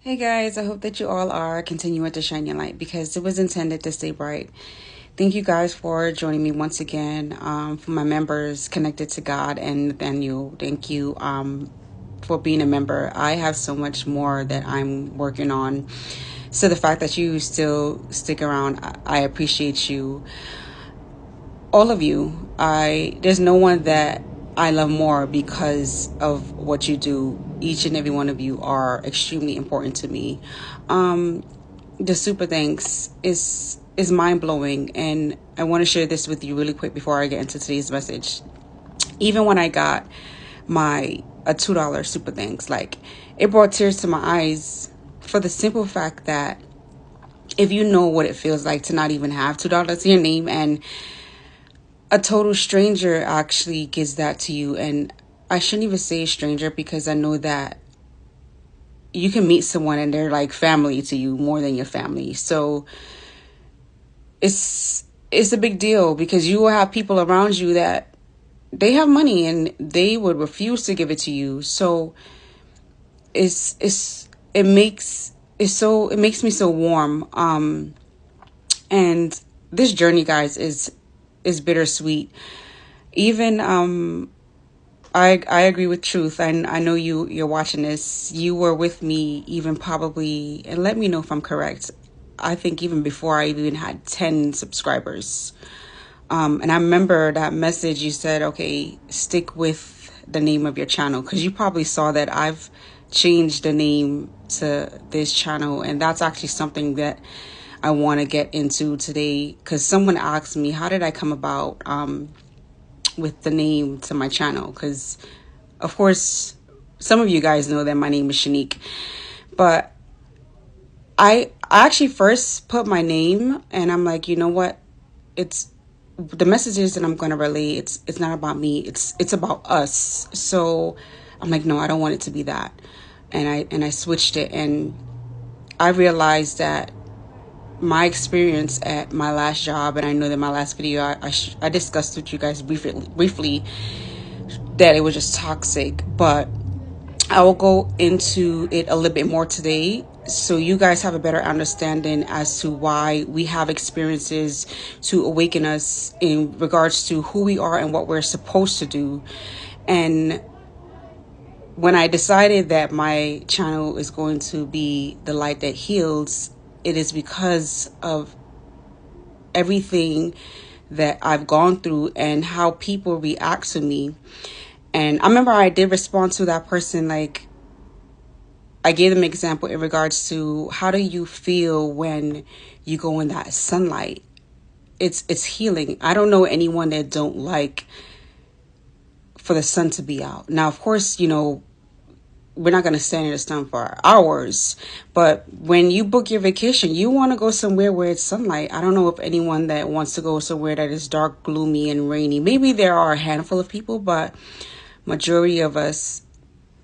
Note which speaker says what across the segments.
Speaker 1: Hey guys, I hope that you all are continuing to shine your light because it was intended to stay bright. Thank you guys for joining me once again. For my members connected to God and Nathaniel, thank you for being a member. I have so much more that I'm working on. So the fact that you still stick around, I appreciate you. All of you. There's no one that I love more because of what you do. Each and every one of you are extremely important to me. The super thanks is mind blowing, and I want to share this with you really quick before I get into today's message. Even when I got my a $2 super thanks, like it brought tears to my eyes for the simple fact that if you know what it feels like to not even have $2 to your name and a total stranger actually gives that to you, and I shouldn't even say stranger because I know that you can meet someone and they're like family to you more than your family. So it's a big deal because you will have people around you that they have money and they would refuse to give it to you. So it makes me so warm. And this journey, guys, is bittersweet. Even I agree with Truth. I know you're watching this. You were with me even probably, and let me know if I'm correct. I think even before I even had 10 subscribers. And I remember that message you said, okay, stick with the name of your channel, because you probably saw that I've changed the name to this channel, and that's actually something that I want to get into today, because someone asked me, how did I come about with the name to my channel? Because of course some of you guys know that my name is Shanique, but I actually first put my name and I'm like, you know what, it's the messages that I'm going to relay, it's not about me, it's about us. So I'm like, no, I don't want it to be that. And I switched it, and I realized that my experience at my last job, and I know that my last video I discussed with you guys briefly that it was just toxic, but I will go into it a little bit more today so you guys have a better understanding as to why we have experiences to awaken us in regards to who we are and what we're supposed to do. And when I decided that my channel is going to be The Light That Heals, it is because of everything that I've gone through and how people react to me. And I remember I did respond to that person, like I gave them an example in regards to how do you feel when you go in that sunlight. It's healing. I don't know anyone that don't like for the sun to be out. Now, of course, we're not going to stand in the sun for hours, but when you book your vacation, you want to go somewhere where it's sunlight. I don't know if anyone that wants to go somewhere that is dark, gloomy, and rainy. Maybe there are a handful of people, but majority of us,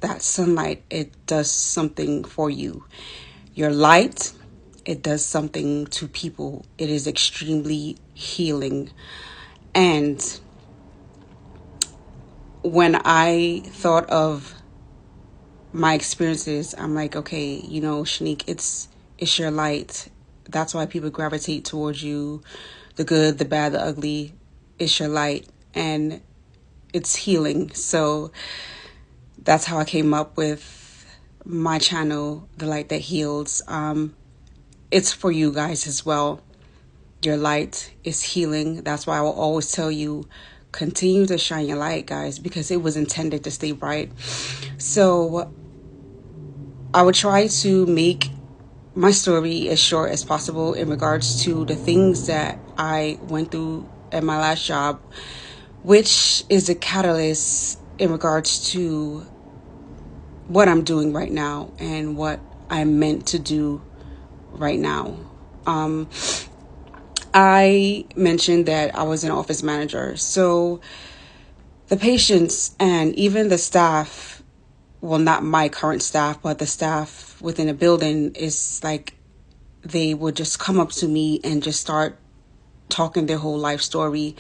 Speaker 1: that sunlight, it does something for you. Your light, it does something to people. It is extremely healing. And when I thought of my experiences, I'm like, okay, Shanique, it's your light. That's why people gravitate towards you. The good, the bad, the ugly. It's your light, and it's healing. So that's how I came up with my channel, The Light That Heals. It's for you guys as well. Your light is healing. That's why I will always tell you, continue to shine your light, guys, because it was intended to stay bright. So I would try to make my story as short as possible in regards to the things that I went through at my last job, which is a catalyst in regards to what I'm doing right now and what I'm meant to do right now. I mentioned that I was an office manager. So the patients and even the staff, well, not my current staff, but the staff within a building, is like they would just come up to me and just start talking their whole life story.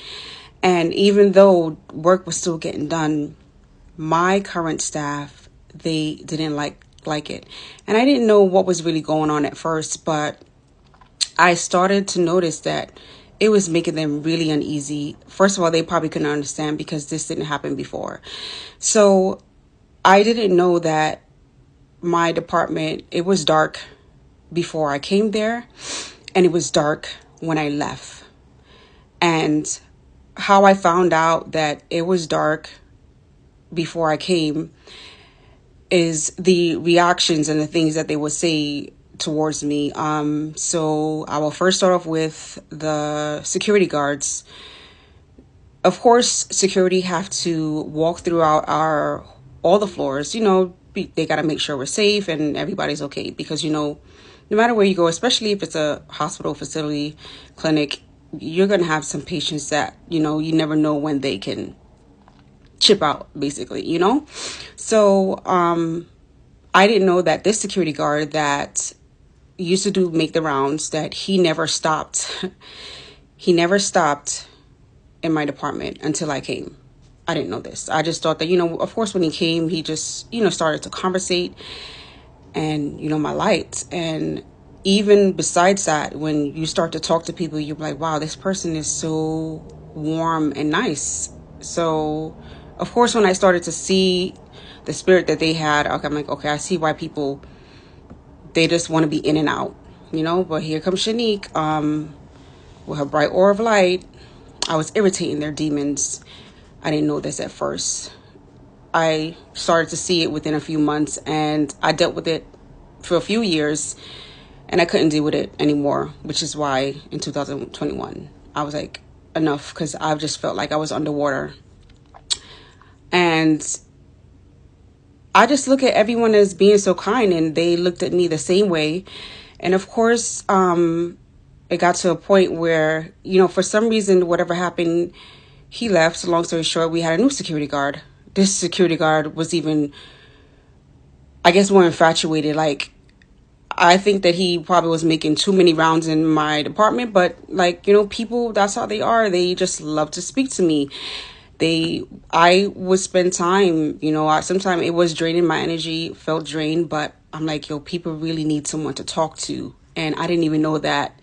Speaker 1: And even though work was still getting done, my current staff, they didn't like like it. And I didn't know what was really going on at first, but I started to notice that it was making them really uneasy. First of all, they probably couldn't understand because this didn't happen before. So I didn't know that my department, it was dark before I came there, and it was dark when I left. And how I found out that it was dark before I came is the reactions and the things that they would say towards me. So I will first start off with the security guards. Of course, security have to walk throughout all the floors. They got to make sure we're safe and everybody's okay, because no matter where you go, especially if it's a hospital, facility, clinic, you're going to have some patients that you never know when they can chip out, basically. So I didn't know that this security guard that used to make the rounds, that he never stopped. He never stopped in my department until I came. I didn't know this. I just thought that, of course, when he came, he just, started to conversate and, my light. And even besides that, when you start to talk to people, you're like, wow, this person is so warm and nice. So, of course, when I started to see the spirit that they had, I'm like, okay, I see why people, they just want to be in and out, But here comes Shanique, with her bright aura of light. I was irritating their demons. I didn't know this at first. I started to see it within a few months, and I dealt with it for a few years, and I couldn't deal with it anymore, which is why in 2021, I was like, enough, because I just felt like I was underwater. And I just look at everyone as being so kind, and they looked at me the same way. And of course, it got to a point where, for some reason, whatever happened, he left. Long story short, we had a new security guard. This security guard was even, I guess, more infatuated. Like, I think that he probably was making too many rounds in my department, but people, that's how they are. They just love to speak to me. I would spend time, sometimes it was draining my energy, felt drained, but I'm like, people really need someone to talk to. And I didn't even know that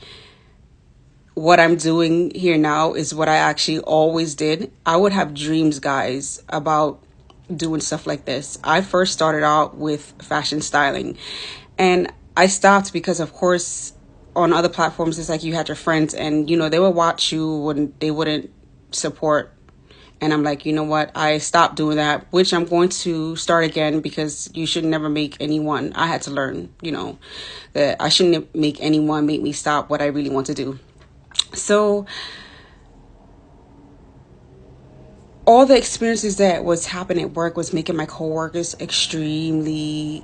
Speaker 1: what I'm doing here now is what I actually always did. I would have dreams, guys, about doing stuff like this. I first started out with fashion styling, and I stopped because, of course, on other platforms, it's like you had your friends and, they would watch you when they wouldn't support. And I'm like, you know what? I stopped doing that, which I'm going to start again, because you should never make anyone. I had to learn, that I shouldn't make anyone make me stop what I really want to do. So all the experiences that was happening at work was making my coworkers extremely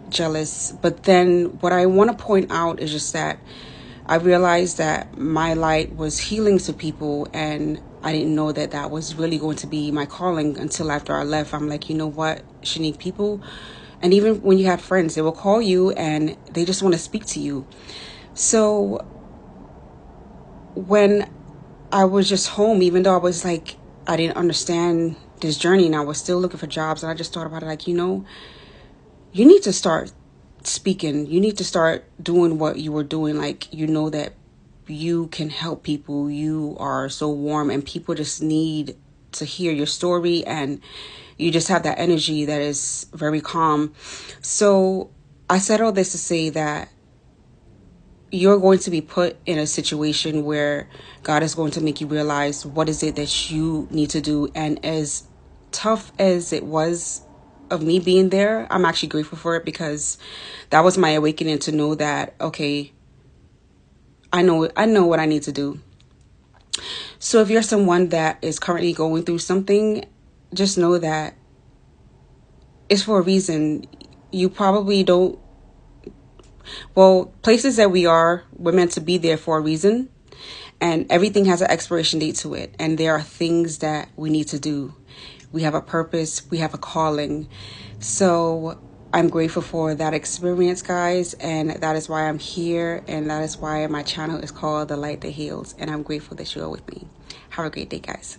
Speaker 1: jealous. But then what I want to point out is just that I realized that my light was healing to people, and I didn't know that that was really going to be my calling until after I left. I'm like, you know what, Shanique, people, and even when you had friends, they will call you and they just want to speak to you. So when I was just home, even though I was like, I didn't understand this journey and I was still looking for jobs, and I just thought about it like, you need to start speaking. You need to start doing what you were doing. Like, that you can help people. You are so warm, and people just need to hear your story, and you just have that energy that is very calm. So I said all this to say that you're going to be put in a situation where God is going to make you realize what is it that you need to do. And as tough as it was of me being there, I'm actually grateful for it, because that was my awakening to know that, okay, I know what I need to do. So if you're someone that is currently going through something, just know that it's for a reason. You probably don't, places that we're meant to be there for a reason, and everything has an expiration date to it. And there are things that we need to do. We have a purpose, we have a calling. So I'm grateful for that experience, guys, and that is why I'm here, and that is why my channel is called The Light That Heals, and I'm grateful that you are with me. Have a great day, guys.